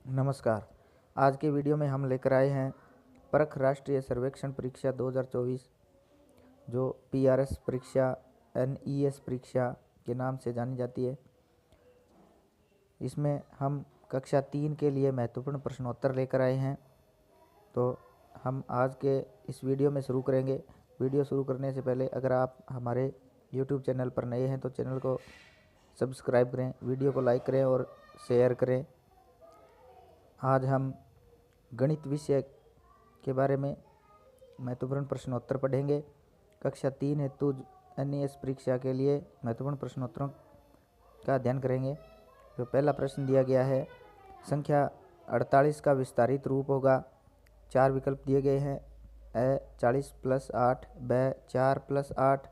नमस्कार। आज के वीडियो में हम लेकर आए हैं परख राष्ट्रीय सर्वेक्षण परीक्षा 2024 जो पीआरएस परीक्षा एनईएस परीक्षा के नाम से जानी जाती है। इसमें हम कक्षा 3 के लिए महत्वपूर्ण प्रश्नोत्तर लेकर आए हैं। तो हम आज के इस वीडियो में शुरू करेंगे। वीडियो शुरू करने से पहले अगर आप हमारे यूट्यूब चैनल पर नए हैं तो चैनल को सब्सक्राइब करें, वीडियो को लाइक करें और शेयर करें। आज हम गणित विषय के बारे में महत्वपूर्ण प्रश्नोत्तर पढ़ेंगे। कक्षा 3 हेतु एनईएस परीक्षा के लिए महत्वपूर्ण प्रश्नोत्तरों का अध्ययन करेंगे। जो पहला प्रश्न दिया गया है, संख्या 48 का विस्तारित रूप होगा। 4 विकल्प दिए गए हैं। ए 40 + 8, ब 4 + 8,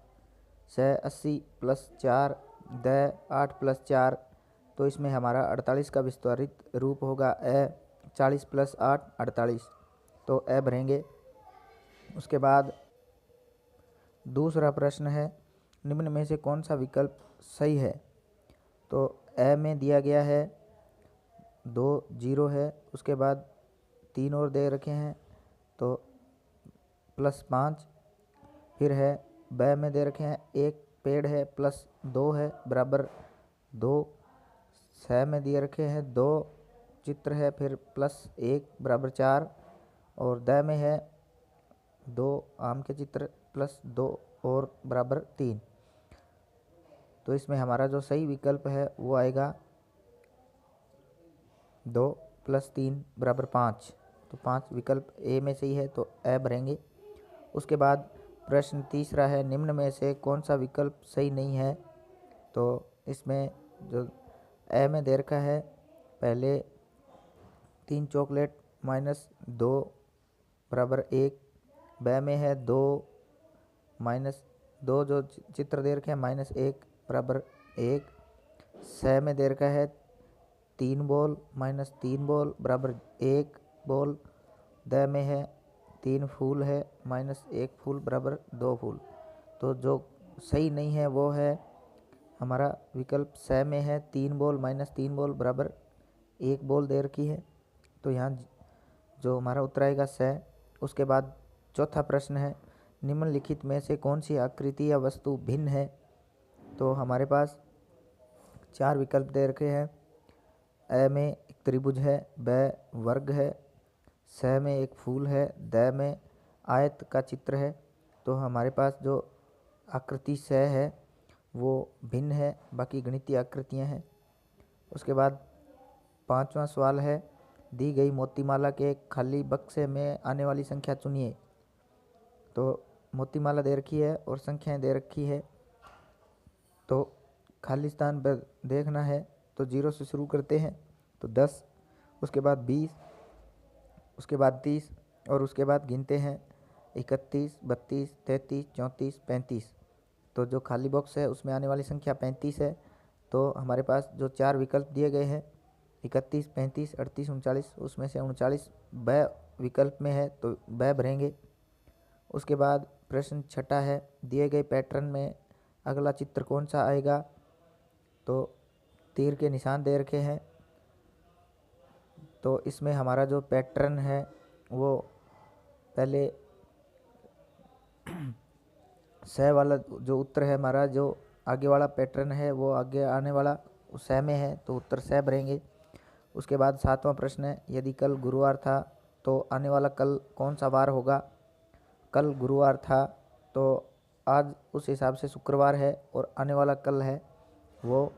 स 80 + 4, द 8 + 4। तो इसमें हमारा 48 का विस्तारित रूप होगा ए 40 + 8 48। तो ए भरेंगे। उसके बाद दूसरा प्रश्न है, निम्न में से कौन सा विकल्प सही है। तो ए में दिया गया है 2 0 है, उसके बाद 3 और दे रखे हैं तो +5। फिर है ब में दे रखे हैं 1 पेड़ है +2 है बराबर 2। स में दिए रखे हैं 2 चित्र है फिर +1 बराबर 4। और द में है 2 आम के चित्र +2 और बराबर 3। तो इसमें हमारा जो सही विकल्प है वो आएगा 2 + 3 बराबर 5। तो 5 विकल्प ए में सही है तो ए भरेंगे। उसके बाद प्रश्न तीसरा है, निम्न में से कौन सा विकल्प सही नहीं है। तो इसमें जो ए में दे रखा है, पहले 3 चॉकलेट -2 बराबर 1। ब में है 2 -2 जो चित्र दे रखे हैं -1 बराबर 1। स में दे रखा है 3 बॉल -3 बॉल बराबर 1 बॉल। द में है 3 फूल है -1 फूल बराबर 2 फूल। तो जो सही नहीं है वो है हमारा विकल्प स में है 3 बॉल -3 बॉल बराबर 1 बॉल दे रखी है। तो यहाँ जो हमारा उत्तर आएगा स। उसके बाद चौथा प्रश्न है, निम्नलिखित में से कौन सी आकृति या वस्तु भिन्न है। तो हमारे पास 4 विकल्प दे रखे हैं। ए में एक त्रिभुज है, ब वर्ग है, स में एक फूल है, द में आयत का चित्र है। तो हमारे पास जो आकृति स है वो भिन्न है, बाकी गणितीय आकृतियाँ हैं। उसके बाद 5वां सवाल है, दी गई मोतीमाला के खाली बक्से में आने वाली संख्या चुनिए। तो मोतीमाला दे रखी है और संख्याएं दे रखी है, तो खाली स्थान पर देखना है तो 0 से शुरू करते हैं तो 10, उसके बाद 20, उसके बाद 30 और उसके बाद गिनते हैं 31 32 33 34 35। तो जो खाली बॉक्स है उसमें आने वाली संख्या 35 है। तो हमारे पास जो 4 विकल्प दिए गए हैं 31 35 38 39, उसमें से 39 ब विकल्प में है तो ब भरेंगे। उसके बाद प्रश्न छठा है, दिए गए पैटर्न में अगला चित्र कौन सा आएगा। तो तीर के निशान दे रखे हैं, तो इसमें हमारा जो पैटर्न है वो पहले स वाला जो उत्तर है हमारा, जो आगे वाला पैटर्न है वो आगे आने वाला स में है तो उत्तर स भरेंगे। उसके बाद 7वां प्रश्न है, यदि कल गुरुवार था तो आने वाला कल कौन सा वार होगा। कल गुरुवार था तो आज उस हिसाब से शुक्रवार है और आने वाला कल है वो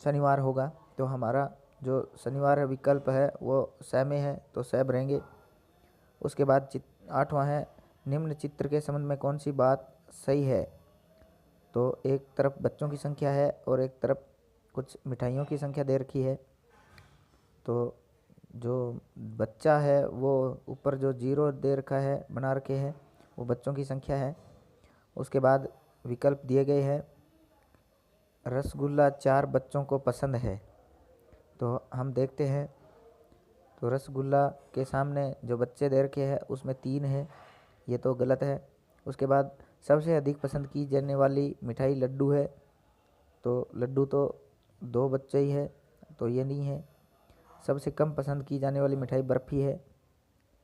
शनिवार होगा। तो हमारा जो शनिवार विकल्प है वो स में है तो स भरेंगे। उसके बाद 8वां है, निम्न चित्र के संबंध में कौन सी बात सही है। तो एक तरफ बच्चों की संख्या है और एक तरफ कुछ मिठाइयों की संख्या दे रखी है। तो जो बच्चा है वो ऊपर जो 0 दे रखा है बना रखे हैं वो बच्चों की संख्या है। उसके बाद विकल्प दिए गए हैं, रसगुल्ला 4 बच्चों को पसंद है। तो हम देखते हैं, तो रसगुल्ला के सामने जो बच्चे दे रखे हैं उसमें 3 है, ये तो गलत है। उसके बाद सबसे अधिक पसंद की जाने वाली मिठाई लड्डू है, तो लड्डू तो 2 बच्चे ही है तो ये नहीं है। सबसे कम पसंद की जाने वाली मिठाई बर्फ़ी है,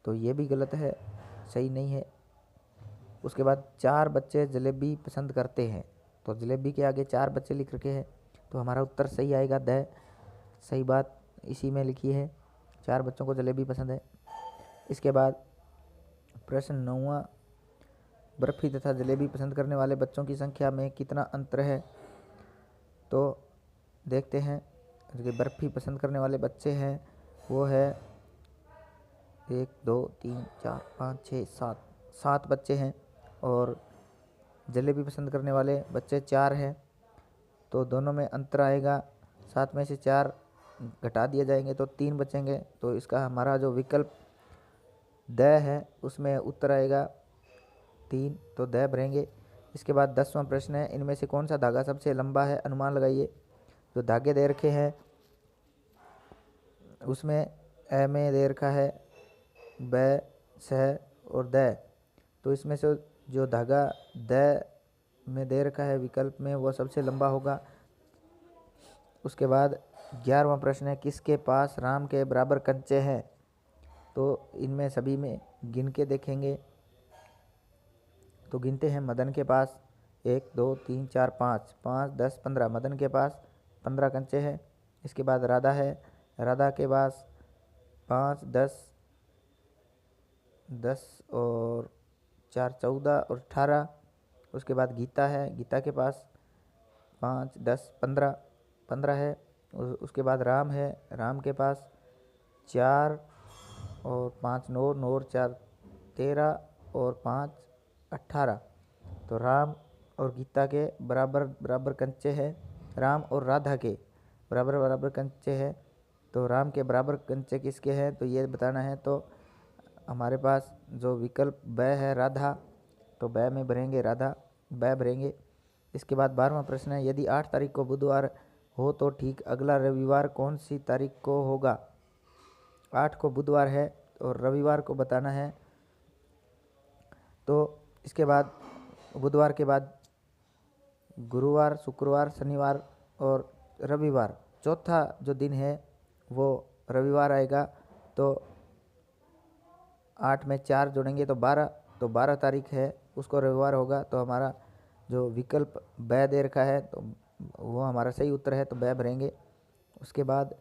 तो ये भी गलत है, सही नहीं है। उसके बाद 4 बच्चे जलेबी पसंद करते हैं, तो जलेबी के आगे 4 बच्चे लिख रखे हैं, तो हमारा उत्तर सही आएगा द। सही बात इसी में लिखी है, 4 बच्चों को जलेबी पसंद है। इसके बाद प्रश्न 9वां, बर्फ़ी तथा जलेबी पसंद करने वाले बच्चों की संख्या में कितना अंतर है? तो देखते हैं। जो बर्फ़ी पसंद करने वाले बच्चे हैं वो है 1 2 3 4 5 6 7 बच्चे हैं, और जलेबी पसंद करने वाले बच्चे 4 हैं, तो दोनों में अंतर आएगा। 7 में से 4 घटा दिए जाएंगे तो 3 बचेंगे, तो इसका हमारा जो विकल्प द है उसमें उत्तर आएगा 3, तो द भरेंगे। इसके बाद 10वां प्रश्न है, इनमें से कौन सा धागा सबसे लंबा है? अनुमान लगाइए। जो धागे दे रखे हैं उसमें ए में दे रखा है ब, स और द, तो इसमें से जो धागा द में दे रखा है विकल्प में वो सबसे लंबा होगा। उसके बाद 11वां प्रश्न है, किसके पास राम के बराबर कंचे हैं? तो इनमें सभी में गिन के देखेंगे, तो गिनते हैं। मदन के पास 1 2 3 4 5 5 10 15, मदन के पास 15 कंचे हैं। इसके बाद राधा है, राधा के पास 5 10 10 और 4 14 और 18। उसके बाद गीता है, गीता के पास 5 10 15 15 है। उसके बाद राम है, राम के पास 4 और 5 9 9 और 4 13 और 5 18, तो राम और गीता के बराबर बराबर कंचे हैं। राम और राधा के बराबर बराबर कंचे हैं, तो राम के बराबर कंचे किसके हैं तो ये बताना है। तो हमारे पास जो विकल्प ब है राधा, तो ब में भरेंगे, राधा ब भरेंगे। इसके बाद 12वां प्रश्न है, यदि 8 तारीख को बुधवार हो तो ठीक अगला रविवार कौन सी तारीख को होगा? 8 को बुधवार है और रविवार को बताना है। तो इसके बाद बुधवार के बाद गुरुवार, शुक्रवार, शनिवार और रविवार, चौथा जो दिन है वो रविवार आएगा। तो 8 में 4 जोड़ेंगे तो 12, तो 12 तारीख है उसको रविवार होगा। तो हमारा जो विकल्प ब दे रखा है तो वो हमारा सही उत्तर है, तो ब भरेंगे। उसके बाद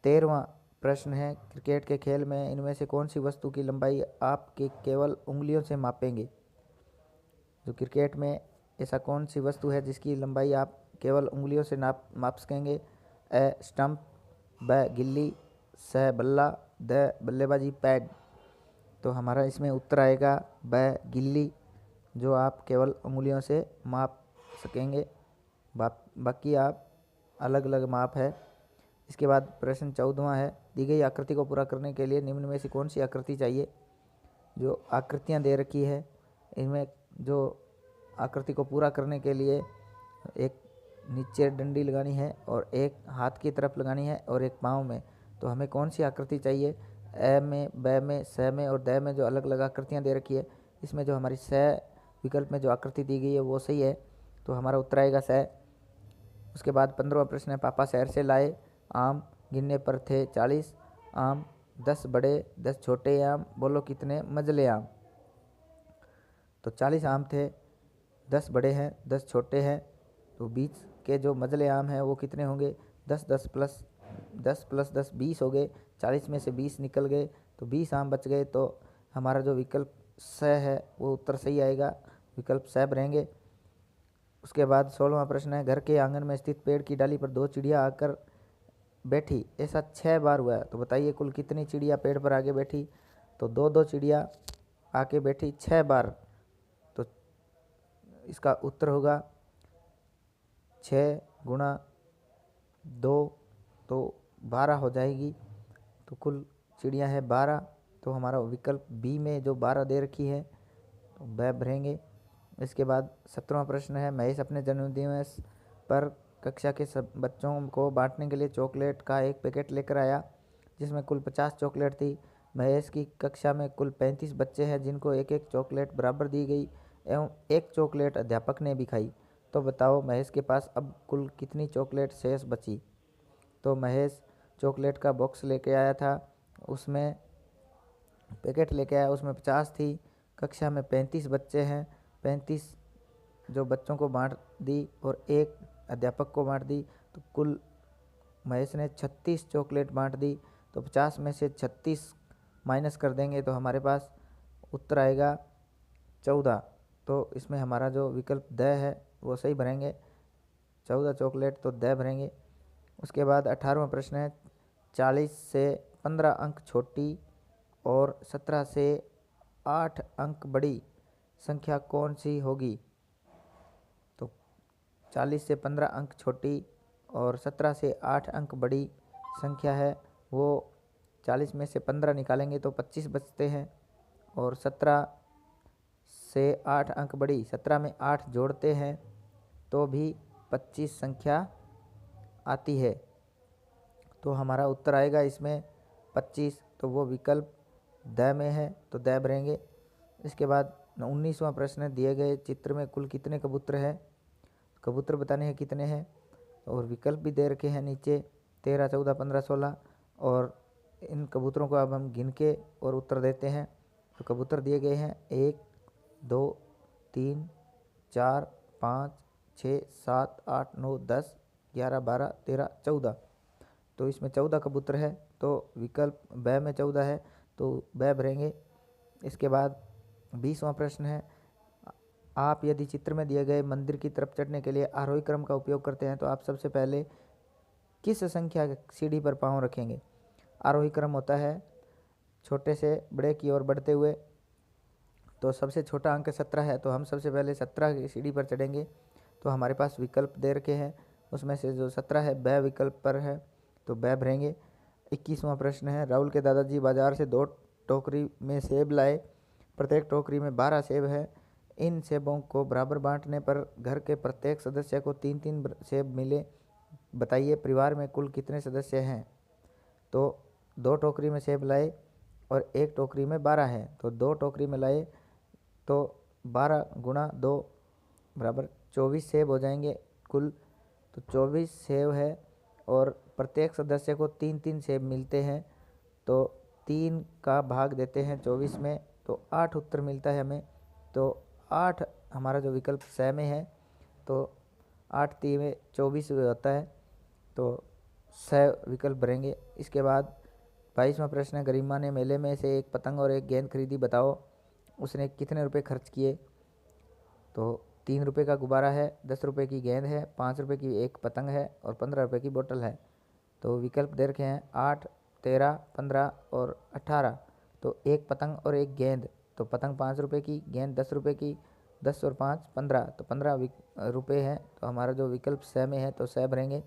13वां प्रश्न है, क्रिकेट के खेल में इनमें से कौन सी वस्तु की लंबाई आप केवल उंगलियों से मापेंगे? जो क्रिकेट में ऐसा कौन सी वस्तु है जिसकी लंबाई आप केवल उंगलियों से माप सकेंगे? ए स्टंप, ब गिल्ली, स बल्ला, द बल्लेबाजी पैड। तो हमारा इसमें उत्तर आएगा ब गिल्ली, जो आप केवल उंगलियों से माप सकेंगे, बाकी आप अलग अलग माप है। इसके बाद प्रश्न 14वां है, दी गई आकृति को पूरा करने के लिए निम्न में से कौन सी आकृति चाहिए? जो आकृतियां दे रखी है इनमें जो आकृति को पूरा करने के लिए एक नीचे डंडी लगानी है और एक हाथ की तरफ लगानी है और एक पाँव में, तो हमें कौन सी आकृति चाहिए? ए में, ब में, स में और द में जो अलग अलग आकृतियां दे रखी है इसमें जो हमारी स विकल्प में जो आकृति दी गई है वो सही है, तो हमारा उत्तर आएगा स। उसके बाद 15वां प्रश्न है, पापा शहर से लाए आम, गिनने पर थे 40 आम, 10 बड़े 10 छोटे आम, बोलो कितने मजले आम? तो 40 आम थे, 10 बड़े हैं 10 छोटे हैं, तो बीच के जो मजले आम हैं वो कितने होंगे? 10 10 प्लस 10 20 हो गए, 40 में से 20 निकल गए तो 20 आम बच गए, तो हमारा जो विकल्प स है वो उत्तर सही आएगा, विकल्प स रहेंगे। उसके बाद 16वां प्रश्न है, घर के आंगन में स्थित पेड़ की डाली पर 2 चिड़िया आकर बैठी, ऐसा 6 बार हुआ है, तो बताइए कुल कितनी चिड़िया पेड़ पर आके बैठी? तो 2 चिड़िया आके बैठी 6 बार, तो इसका उत्तर होगा 6 गुणा 2, तो 12 हो जाएगी, तो कुल चिड़िया है 12, तो हमारा विकल्प बी में जो 12 दे रखी है तो वह भरेंगे। इसके बाद 17वां प्रश्न है, महेश अपने जन्मदिन पर कक्षा के सब बच्चों को बांटने के लिए चॉकलेट का एक पैकेट लेकर आया जिसमें कुल 50 चॉकलेट थी। महेश की कक्षा में कुल 35 बच्चे हैं जिनको एक एक चॉकलेट बराबर दी गई एवं एक चॉकलेट अध्यापक ने भी खाई, तो बताओ महेश के पास अब कुल कितनी चॉकलेट शेष बची? तो महेश चॉकलेट का बॉक्स लेके आया था, उसमें पैकेट लेके आया, उसमें 50 थी। कक्षा में 35 बच्चे हैं, 35 जो बच्चों को बांट दी और एक अध्यापक को बांट दी, तो कुल महेश ने 36 चॉकलेट बांट दी। तो 50 में से 36 माइनस कर देंगे तो हमारे पास उत्तर आएगा 14। तो इसमें हमारा जो विकल्प द है वो सही भरेंगे, 14 चॉकलेट, तो द भरेंगे। उसके बाद 18वां प्रश्न है, 40 से 15 अंक छोटी और 17 से 8 अंक बड़ी संख्या कौन सी होगी? तो 40 से 15 अंक छोटी और 17 से 8 अंक बड़ी संख्या है वो 40 में से 15 निकालेंगे तो 25 बचते हैं, और 17 से 8 अंक बड़ी, 17 में 8 जोड़ते हैं तो भी 25 संख्या आती है। तो हमारा उत्तर आएगा इसमें 25, तो वो विकल्प द में है, तो द भरेंगे। इसके बाद 19वां प्रश्न, दिए गए चित्र में कुल कितने कबूतर हैं? कबूतर बताने हैं कितने हैं, और विकल्प भी दे रखे हैं नीचे, 13, 14, 15, 16, और इन कबूतरों को अब हम गिन के और उत्तर देते हैं। तो कबूतर दिए गए हैं 1, 2, 3, 4, 5, 6, 7, 8, 9, 10, 11, 12, 13, 14। तो इसमें 14 कबूतर है, तो विकल्प ब में 14 है, तो ब भरेंगे। इसके बाद 20वां प्रश्न है, आप यदि चित्र में दिए गए मंदिर की तरफ चढ़ने के लिए आरोही क्रम का उपयोग करते हैं तो आप सबसे पहले किस संख्या की सीढ़ी पर पाँव रखेंगे? आरोही क्रम होता है छोटे से बड़े की ओर बढ़ते हुए, तो सबसे छोटा अंक 17 है, तो हम सबसे पहले 17 की सीढ़ी पर चढ़ेंगे। तो हमारे पास विकल्प दे रखे हैं, उसमें से जो 17 है ब विकल्प पर है, तो ब भरेंगे। 21वां प्रश्न है, राहुल के दादाजी बाजार से 2 टोकरी में सेब लाए, प्रत्येक टोकरी में 12 सेब है। इन सेबों को बराबर बांटने पर घर के प्रत्येक सदस्य को 3-3 सेब मिले, बताइए परिवार में कुल कितने सदस्य हैं? तो 2 टोकरी में सेब लाए और एक टोकरी में 12 है, तो 2 टोकरी में लाए तो 12 गुणा 2 बराबर 24 सेब हो जाएंगे कुल। तो 24 सेब है और प्रत्येक सदस्य को 3-3 सेब मिलते हैं, तो 3 का भाग देते हैं 24 में, तो 8 उत्तर मिलता है हमें। तो 8 हमारा जो विकल्प स में है, तो 8 3 में 24 होता है, तो स विकल्प भरेंगे। इसके बाद 22वां प्रश्न है, गरिमा ने मेले में से एक पतंग और एक गेंद खरीदी, बताओ उसने कितने रुपए खर्च किए? तो 3 रुपये का गुब्बारा है, 10 रुपये की गेंद है, 5 रुपये की एक पतंग है और 15 रुपये की बोतल है। तो विकल्प दे रखे हैं 8, 13, 15 और 18। तो एक पतंग और एक गेंद, तो पतंग 5 रुपये की, गेंद 10 रुपये की, 10 और 5 15, तो 15 रुपये हैं। तो हमारा जो विकल्प स में है, तो स भरेंगे।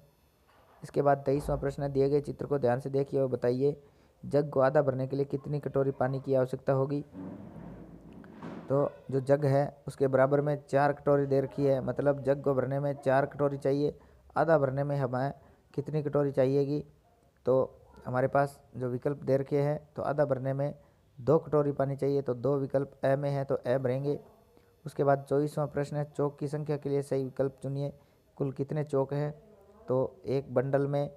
इसके बाद 23वां प्रश्न है, दिए गए चित्र को ध्यान से देखिए और बताइए जग को आधा भरने के लिए कितनी कटोरी पानी की आवश्यकता होगी? तो जो जग है उसके बराबर में 4 कटोरी दे रखी है, मतलब जग को भरने में 4 कटोरी चाहिए। आधा भरने में हमें कितनी कटोरी चाहिएगी? तो हमारे पास जो विकल्प दे रखे हैं, तो आधा भरने में 2 कटोरी पानी चाहिए, तो 2 विकल्प ए में है, तो ए भरेंगे। उसके बाद 24वां प्रश्न है, चौक की संख्या के लिए सही विकल्प चुनिए, कुल कितने चौक है? तो एक बंडल में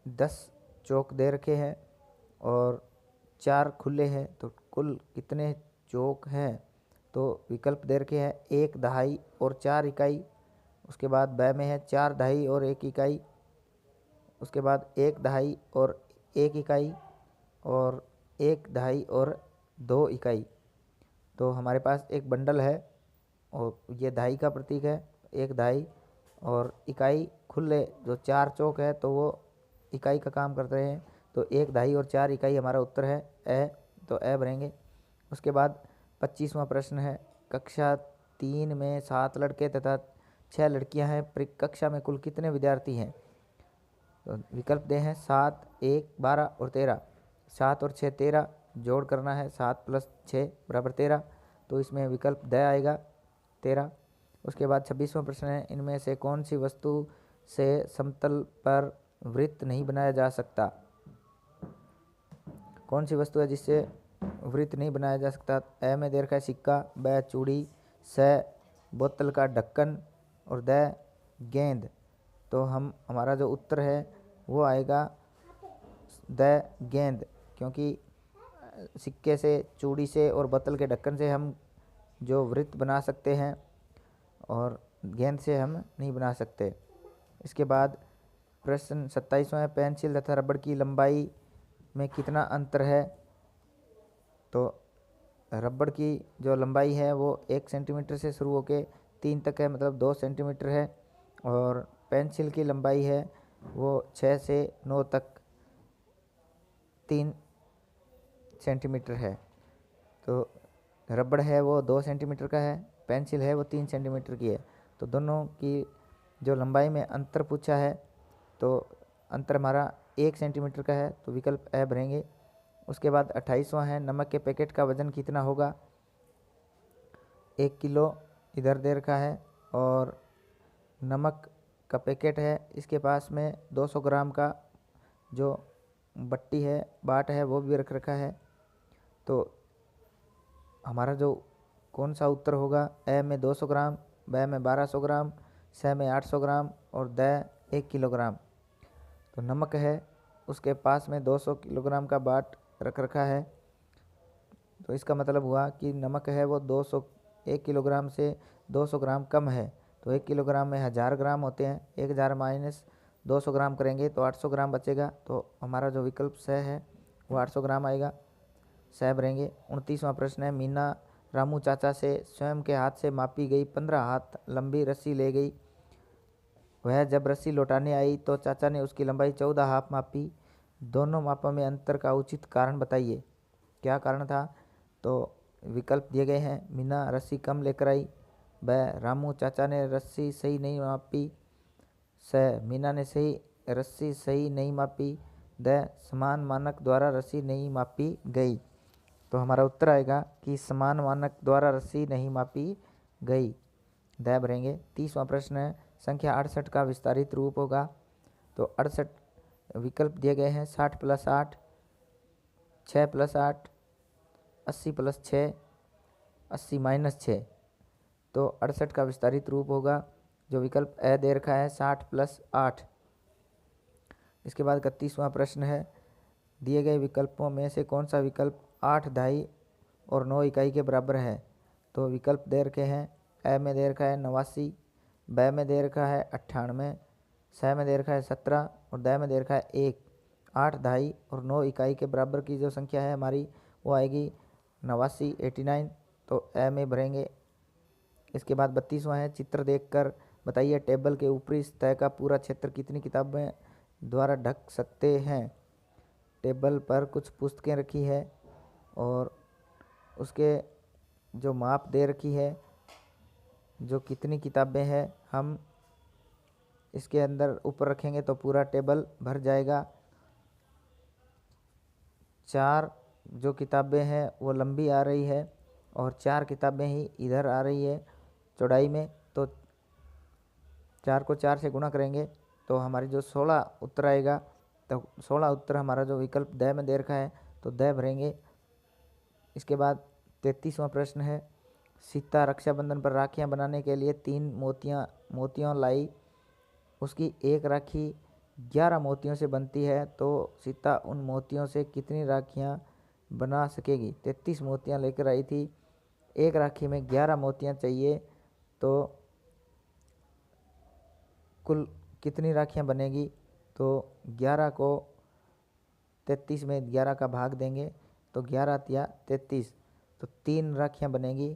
10 चौक दे रखे हैं और 4 खुले हैं, तो कुल कितने चौक हैं? तो विकल्प दे रखे हैं 1 दहाई और 4 इकाई। उसके बाद ब में है 4 दहाई और 1 इकाई। उसके बाद 1 दहाई और 1 इकाई और 1 दहाई और 2 इकाई। तो हमारे पास एक बंडल है और ये दहाई का प्रतीक है, 1 दहाई और इकाई खुले जो 4 चौक है, तो वो इकाई का काम करते हैं। तो 1 दहाई और 4 इकाई हमारा उत्तर है ए, तो ए भरेंगे। उसके बाद 25वां प्रश्न है, कक्षा 3 में 7 लड़के तथा 6 लड़कियां हैं, कक्षा में कुल कितने विद्यार्थी हैं? तो विकल्प दे हैं 7, 1, 12 और 13। 7 और 6 13, जोड़ करना है, 7 + 6 = 13, तो इसमें विकल्प द आएगा 13। उसके बाद 26वां प्रश्न है, इनमें से कौन सी वस्तु से समतल पर वृत्त नहीं बनाया जा सकता? कौन सी वस्तु है जिससे वृत्त नहीं बनाया जा सकता? ए में दे रखा है सिक्का, ब चूड़ी, स बोतल का ढक्कन और द गेंद। तो हमारा जो उत्तर है वो आएगा द गेंद, क्योंकि सिक्के से, चूड़ी से और बोतल के ढक्कन से हम जो वृत्त बना सकते हैं और गेंद से हम नहीं बना सकते। इसके बाद प्रश्न 27वां है, पेंसिल तथा रबड़ की लंबाई में कितना अंतर है। तो रबड़ की जो लंबाई है वो 1 सेंटीमीटर से शुरू होकर 3 तक है, मतलब 2 सेंटीमीटर है। और पेंसिल की लंबाई है वो 6 से 9 तक 3 सेंटीमीटर है। तो रबड़ है वो 2 सेंटीमीटर का है, पेंसिल है वो 3 सेंटीमीटर की है। तो दोनों की जो लंबाई में अंतर पूछा है तो अंतर हमारा 1 सेंटीमीटर का है, तो विकल्प ए भरेंगे। उसके बाद 28वां है, नमक के पैकेट का वजन कितना होगा। 1 किलो इधर दे रखा है और नमक का पैकेट है, इसके पास में 200 ग्राम का जो बट्टी है, बाट है, वो भी रख रखा है। तो हमारा जो कौन सा उत्तर होगा, ए में 200 ग्राम, ब में 1200 ग्राम, स में 800 ग्राम और द 1 किलोग्राम। तो नमक है उसके पास में 200 किलोग्राम का बाट रख रखा है, तो इसका मतलब हुआ कि नमक है वो 1 किलोग्राम से 200 ग्राम कम है। तो 1 किलोग्राम में 1000 ग्राम होते हैं, 1000 माइनस 200 ग्राम करेंगे तो 800 ग्राम बचेगा। तो हमारा जो विकल्प स है वो 800 ग्राम आएगा, स भरेंगे। 29वां प्रश्न है, मीना रामू चाचा से स्वयं के हाथ से मापी गई 15 हाथ लंबी रस्सी ले गई। वह जब रस्सी लौटाने आई तो चाचा ने उसकी लंबाई 14 हाथ मापी। दोनों मापों में अंतर का उचित कारण बताइए। क्या कारण था। तो विकल्प दिए गए हैं, मीना रस्सी कम लेकर आई, ब रामू चाचा ने रस्सी सही नहीं मापी, स मीना ने रस्सी सही नहीं मापी, द समान मानक द्वारा रस्सी नहीं मापी गई। तो हमारा उत्तर आएगा कि समान मानक द्वारा रस्सी नहीं मापी गई, द भरेंगे। 30वां प्रश्न है, संख्या 68 का विस्तारित रूप होगा। तो 68 विकल्प दिए गए हैं, 60 + 8, 6 + 8, 80 + 6, 80 - 6। तो 68 का विस्तारित रूप होगा जो विकल्प ए दे रखा है, 60 + 8। इसके बाद 31वां प्रश्न है, दिए गए विकल्पों में से कौन सा विकल्प 8 दहाई और 9 इकाई के बराबर है। तो विकल्प दे रखे हैं, ए में दे रखा है 89, ब में दे रखा है 98, स में दे रखा है 17 और द में दे रखा है 1। 8 दहाई और 9 इकाई के बराबर की जो संख्या है हमारी वो आएगी 89, 89। तो ए में भरेंगे। इसके बाद 32वां है, चित्र देखकर बताइए टेबल के ऊपरी सतह का पूरा क्षेत्र कितनी किताबें द्वारा ढक सकते हैं। टेबल पर कुछ पुस्तकें रखी है और उसके जो माप दे रखी है, जो कितनी किताबें हैं, हम इसके अंदर ऊपर रखेंगे तो पूरा टेबल भर जाएगा। 4 जो किताबें हैं वो लंबी आ रही है और 4 किताबें ही इधर आ रही है चौड़ाई में। तो 4 को 4 से गुणा करेंगे तो हमारी जो 16 उत्तर आएगा। तो 16 उत्तर हमारा जो विकल्प द में दे रखा है, तो द भरेंगे। इसके बाद 33वां प्रश्न है, सीता रक्षाबंधन पर राखियां बनाने के लिए 3 मोतियों लाई। उसकी एक राखी 11 मोतियों से बनती है, तो सीता उन मोतियों से कितनी राखियां बना सकेगी। 33 मोतियां लेकर आई थी, एक राखी में 11 मोतियां चाहिए, तो कुल कितनी राखियां बनेगी। तो 11 को 33 में 11 का भाग देंगे तो 11 तिया 33, तो 3 राखियां बनेगी।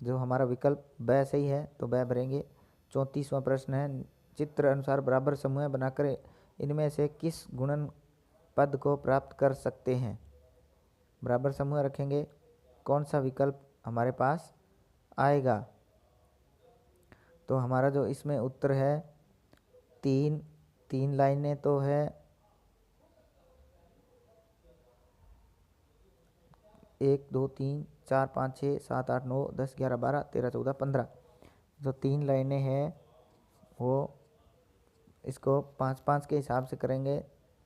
जो हमारा विकल्प ब सही है तो ब भरेंगे। 34वां प्रश्न है, चित्र अनुसार बराबर समूह बनाकर इनमें से किस गुणन पद को प्राप्त कर सकते हैं। बराबर समूह रखेंगे, कौन सा विकल्प हमारे पास आएगा। तो हमारा जो इसमें उत्तर है, 3 लाइनें तो है 1 2 3 4 5 6 7 8 9 10 11 12 13 14 15। जो 3 लाइनें हैं वो इसको 5 5 के हिसाब से करेंगे,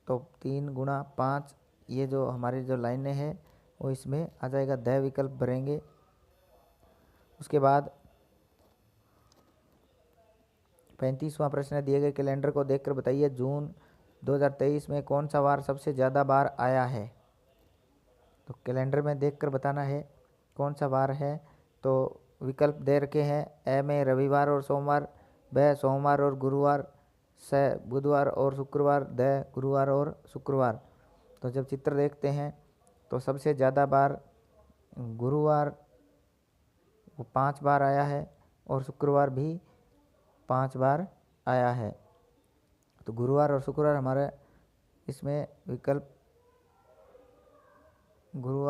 तो 3 × 5 ये जो हमारी जो लाइनें हैं वो इसमें आ जाएगा, द विकल्प भरेंगे। उसके बाद 35वां प्रश्न है, दिए गए कैलेंडर को देखकर बताइए जून 2023 में कौन सा वार सबसे ज़्यादा बार आया है। तो कैलेंडर में देखकर बताना है कौन सा वार है। तो विकल्प दे रखे हैं, ए में रविवार और सोमवार, ब सोमवार और गुरुवार, स बुधवार और शुक्रवार, द गुरुवार और शुक्रवार। तो जब चित्र देखते हैं तो सबसे ज़्यादा बार गुरुवार वो 5 बार आया है और शुक्रवार भी 5 बार आया है। तो गुरुवार और शुक्रवार हमारे इसमें विकल्प गुरुवार